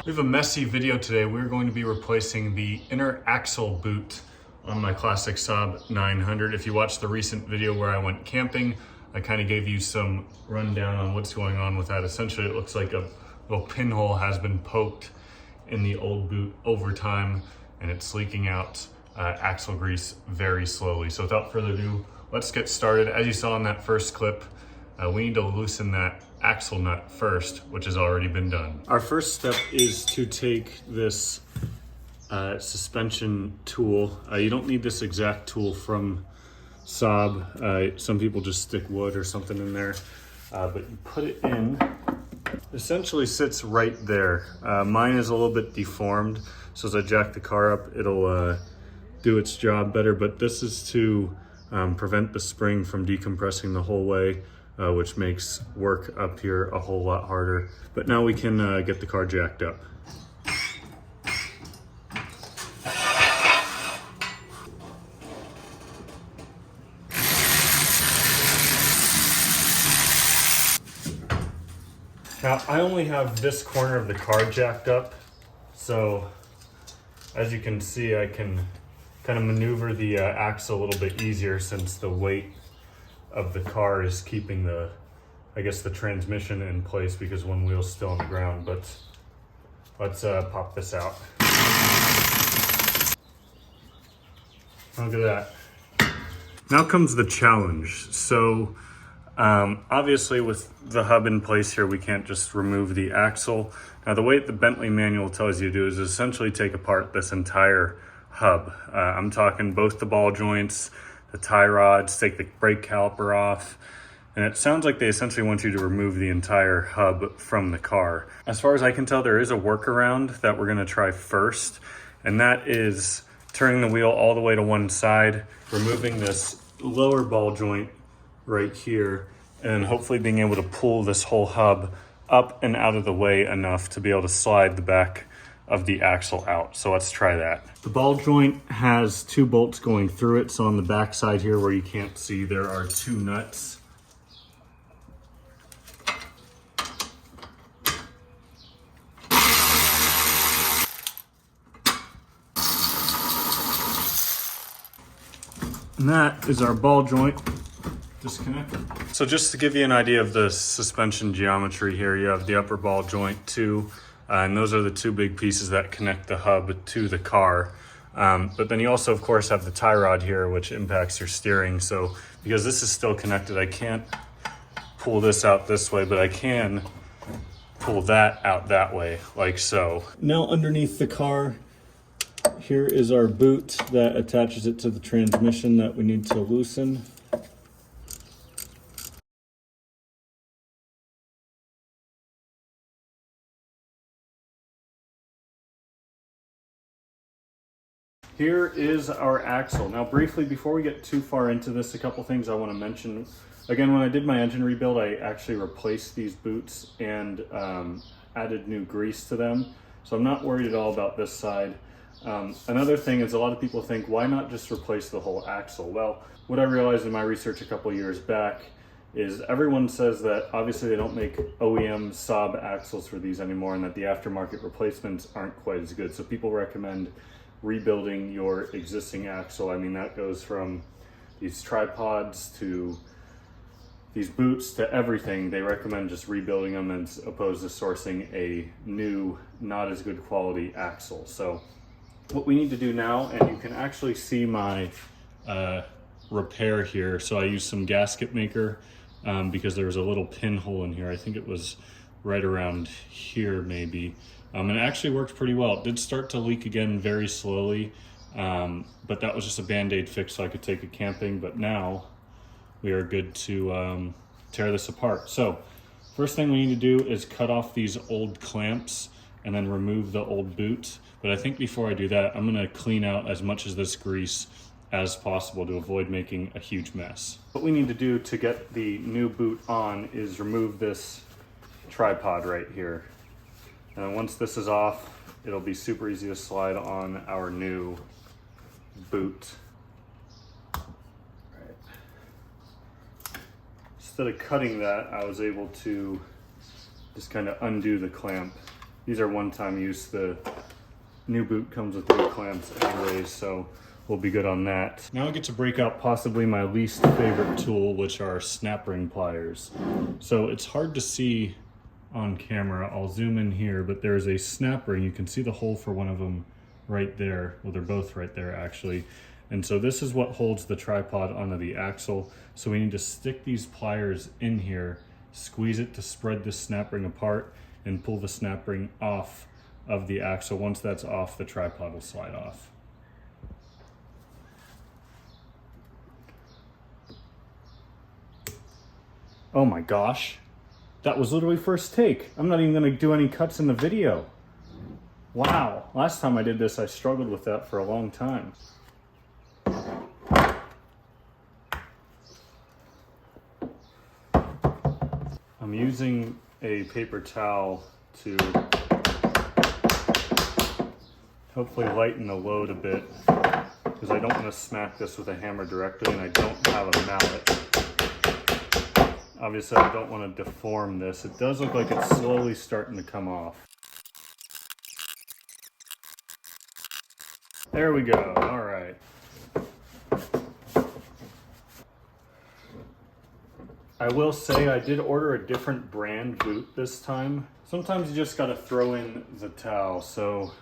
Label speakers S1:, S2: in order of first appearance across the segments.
S1: We have a messy video today. We're going to be replacing the inner axle boot on my classic Saab 900. If you watched the recent video where I went camping, I kind of gave you some rundown on what's going on with that. Essentially, it looks like a little pinhole has been poked in the old boot over time, and it's leaking out axle grease very slowly. So without further ado, let's get started. As you saw in that first clip, we need to loosen that axle nut first, which has already been done. Our first step is to take this suspension tool. You don't need this exact tool from Saab. Some people just stick wood or something in there, but you put it in. It essentially sits right there. Mine is a little bit deformed, so as I jack the car up, it'll do its job better, but this is to prevent the spring from decompressing the whole way, which makes work up here a whole lot harder. But now we can get the car jacked up. Now, I only have this corner of the car jacked up, so as you can see, I can kind of maneuver the axle a little bit easier since the weight of the car is keeping the transmission in place because one wheel's still on the ground. But let's pop this out. Look at that. Now comes the challenge. So obviously with the hub in place here, we can't just remove the axle. Now the way the Bentley manual tells you to do is essentially take apart this entire hub. I'm talking both the ball joints, the tie rods, take the brake caliper off, and it sounds like they essentially want you to remove the entire hub from the car. As far as I can tell, there is a workaround that we're gonna try first, and that is turning the wheel all the way to one side, removing this lower ball joint right here, and hopefully being able to pull this whole hub up and out of the way enough to be able to slide the back of the axle out. So let's try that. The ball joint has two bolts going through it. So on the back side here where you can't see, there are two nuts. And that is our ball joint disconnected. So just to give you an idea of the suspension geometry here, you have the upper ball joint too, and those are the two big pieces that connect the hub to the car. But then you also, of course, have the tie rod here, which impacts your steering. So because this is still connected, I can't pull this out this way, but I can pull that out that way, like so. Now underneath the car, here is our boot that attaches it to the transmission that we need to loosen. Here is our axle. Now briefly, before we get too far into this, a couple things I want to mention. Again, when I did my engine rebuild, I actually replaced these boots and added new grease to them. So I'm not worried at all about this side. Another thing is a lot of people think, why not just replace the whole axle? Well, what I realized in my research a couple years back is everyone says that obviously they don't make OEM Saab axles for these anymore and that the aftermarket replacements aren't quite as good. So people recommend rebuilding your existing axle. I mean, that goes from these tripods to these boots to everything. They recommend just rebuilding them as opposed to sourcing a new, not as good quality axle. So what we need to do now, and you can actually see my repair here. So I used some gasket maker because there was a little pinhole in here. I think it was right around here maybe. And it actually worked pretty well. It did start to leak again very slowly, but that was just a Band-Aid fix so I could take it camping. But now we are good to tear this apart. So first thing we need to do is cut off these old clamps and then remove the old boot. But I think before I do that, I'm gonna clean out as much of this grease as possible to avoid making a huge mess. What we need to do to get the new boot on is remove this tripod right here. And once this is off, it'll be super easy to slide on our new boot. Right. Instead of cutting that, I was able to just kind of undo the clamp these are one-time use. The new boot comes with new clamps anyways, so we'll be good on that. Now I get to break out possibly my least favorite tool, which are snap ring pliers. So it's hard to see on camera. I'll zoom in here, but there's a snap ring. You can see the hole for one of them right there. Well, they're both right there actually. And so this is what holds the tripod onto the axle. So we need to stick these pliers in here, squeeze it to spread the snap ring apart, and pull the snap ring off of the axle. Once that's off, the tripod will slide off. Oh my gosh, that was literally first take. I'm not even gonna do any cuts in the video. Wow, last time I did this, I struggled with that for a long time. I'm using a paper towel to hopefully lighten the load a bit, because I don't want to smack this with a hammer directly, and I don't have a mallet. Obviously, I don't want to deform this. It does look like it's slowly starting to come off. There we go. All right. I will say I did order a different brand boot this time. Sometimes you just got to throw in the towel. So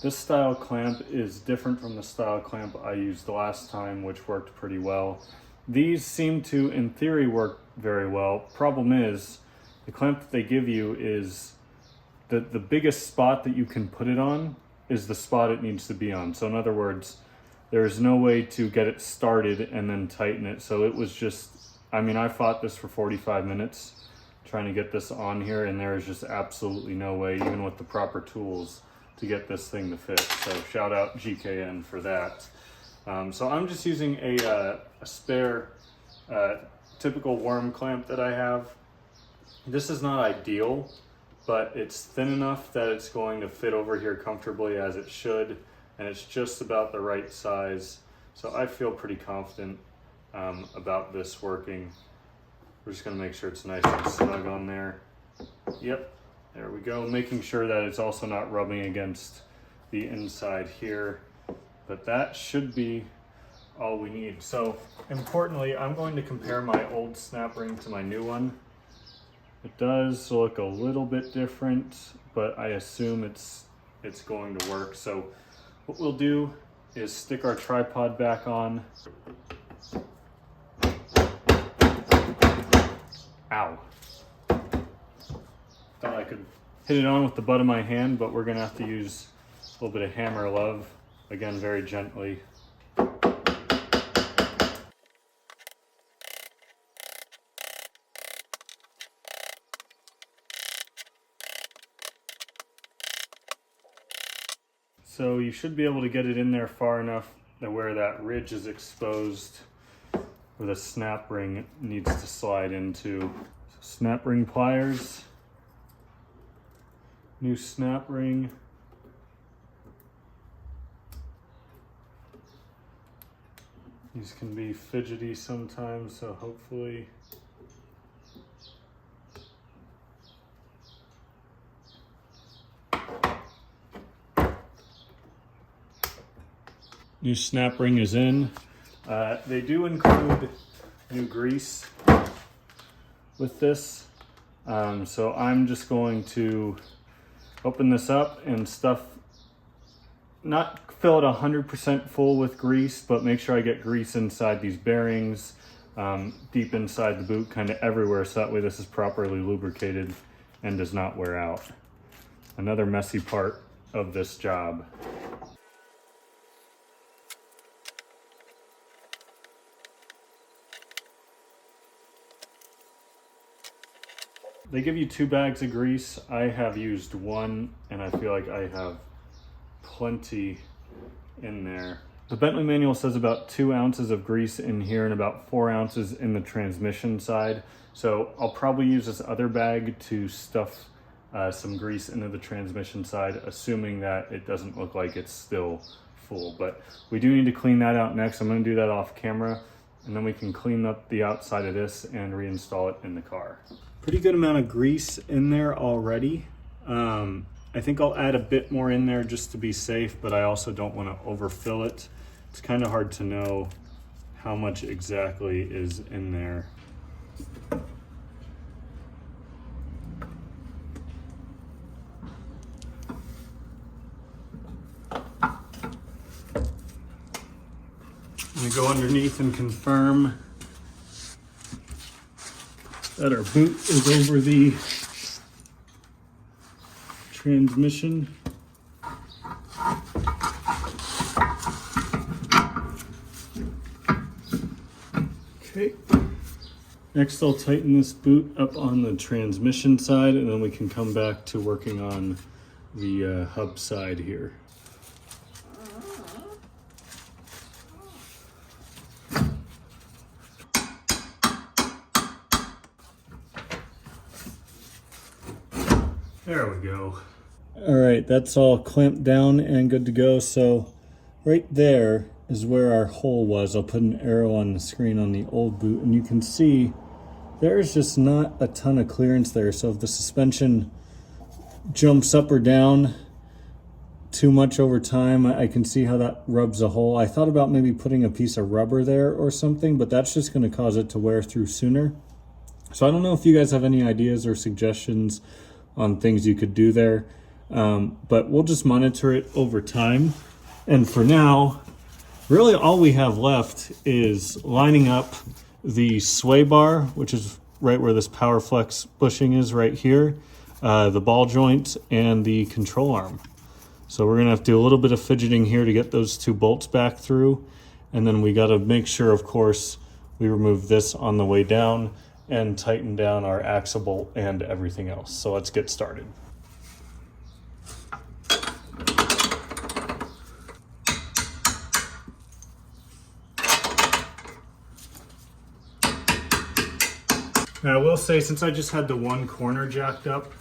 S1: this style clamp is different from the style clamp I used the last time, which worked pretty well. These seem to, in theory, work very well. Problem is, the clamp that they give you is the biggest spot that you can put it on is the spot it needs to be on. So in other words, there's no way to get it started and then tighten it. So it was just, I mean, I fought this for 45 minutes trying to get this on here, and there is just absolutely no way, even with the proper tools, to get this thing to fit. So shout out GKN for that. So I'm just using a spare typical worm clamp that I have. This is not ideal, but it's thin enough that it's going to fit over here comfortably as it should, and it's just about the right size. So I feel pretty confident about this working. We're just gonna make sure it's nice and snug on there. Yep, there we go. Making sure that it's also not rubbing against the inside here, but that should be all we need. So importantly, I'm going to compare my old snap ring to my new one. It does look a little bit different, but I assume it's going to work. So what we'll do is stick our tripod back on. Ow. Thought I could hit it on with the butt of my hand, but we're gonna have to use a little bit of hammer love. Again, very gently. So you should be able to get it in there far enough that where that ridge is exposed, where the snap ring needs to slide into. So snap ring pliers, new snap ring. These can be fidgety sometimes, so hopefully new snap ring is in. They do include new grease with this. So I'm just going to open this up and not fill it 100% full with grease, but make sure I get grease inside these bearings, deep inside the boot, kind of everywhere, so that way this is properly lubricated and does not wear out. Another messy part of this job. They give you 2 bags of grease. I have used 1, and I feel like I have plenty in there. The Bentley manual says about 2 ounces of grease in here and about 4 ounces in the transmission side. So I'll probably use this other bag to stuff some grease into the transmission side, assuming that it doesn't look like it's still full. But we do need to clean that out next. I'm gonna do that off camera, and then we can clean up the outside of this and reinstall it in the car. Pretty good amount of grease in there already. I think I'll add a bit more in there just to be safe, but I also don't want to overfill it. It's kind of hard to know how much exactly is in there. I'm gonna go underneath and confirm that our boot is over the transmission. Okay. Next, I'll tighten this boot up on the transmission side, and then we can come back to working on the hub side here. There we go. All right, that's all clamped down and good to go. So right there is where our hole was. I'll put an arrow on the screen on the old boot, and you can see there's just not a ton of clearance there. So if the suspension jumps up or down too much over time, I can see how that rubs a hole. I thought about maybe putting a piece of rubber there or something, but that's just going to cause it to wear through sooner. So I don't know if you guys have any ideas or suggestions on things you could do there, but we'll just monitor it over time. And for now, really all we have left is lining up the sway bar, which is right where this power flex bushing is right here, the ball joint, and the control arm. So we're gonna have to do a little bit of fidgeting here to get those two bolts back through, and then we gotta make sure, of course, we remove this on the way down and tighten down our axle bolt and everything else. So let's get started. Now I will say, since I just had the one corner jacked up,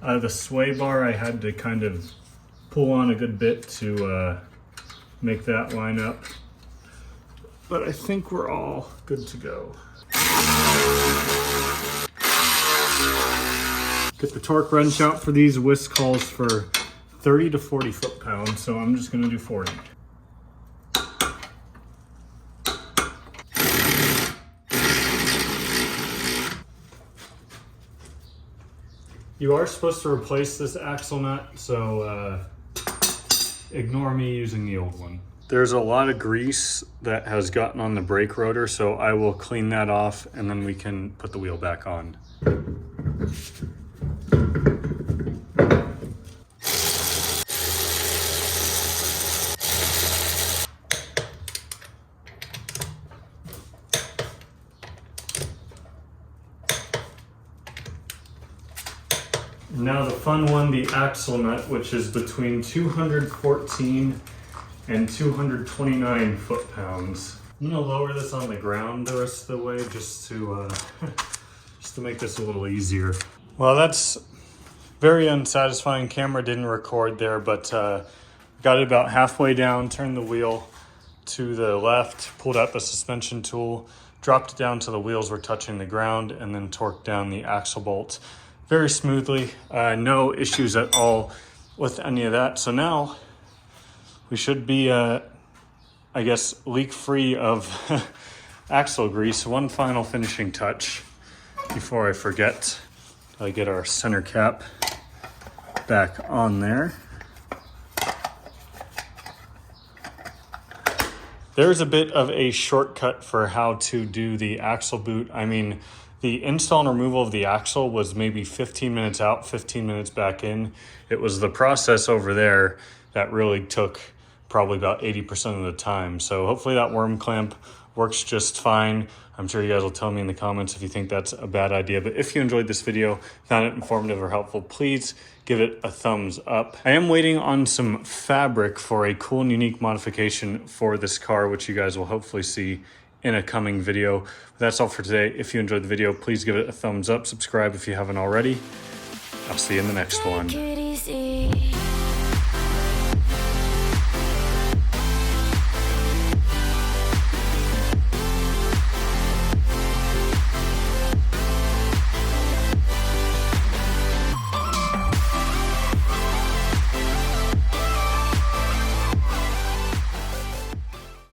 S1: the sway bar I had to kind of pull on a good bit to make that line up. But I think we're all good to go. Get the torque wrench out for these. Whisk calls for 30 to 40 foot-pounds, so I'm just gonna do 40. You are supposed to replace this axle nut, so ignore me using the old one. There's a lot of grease that has gotten on the brake rotor, so I will clean that off and then we can put the wheel back on. Now the fun one, the axle nut, which is between 214 and 229 foot-pounds. I'm gonna lower this on the ground the rest of the way just to make this a little easier. Well, that's very unsatisfying. Camera didn't record there, but got it about halfway down, turned the wheel to the left, pulled out the suspension tool, dropped it down till the wheels were touching the ground, and then torqued down the axle bolt very smoothly. No issues at all with any of that. So now we should be, I guess, leak-free of axle grease. One final finishing touch before I forget. I get our center cap back on there. There's a bit of a shortcut for how to do the axle boot. I mean, the install and removal of the axle was maybe 15 minutes out, 15 minutes back in. It was the process over there that really took probably about 80% of the time. So hopefully that worm clamp works just fine. I'm sure you guys will tell me in the comments if you think that's a bad idea. But if you enjoyed this video, found it informative or helpful, please give it a thumbs up. I am waiting on some fabric for a cool and unique modification for this car, which you guys will hopefully see in a coming video. But that's all for today. If you enjoyed the video, please give it a thumbs up, subscribe if you haven't already. I'll see you in the next one.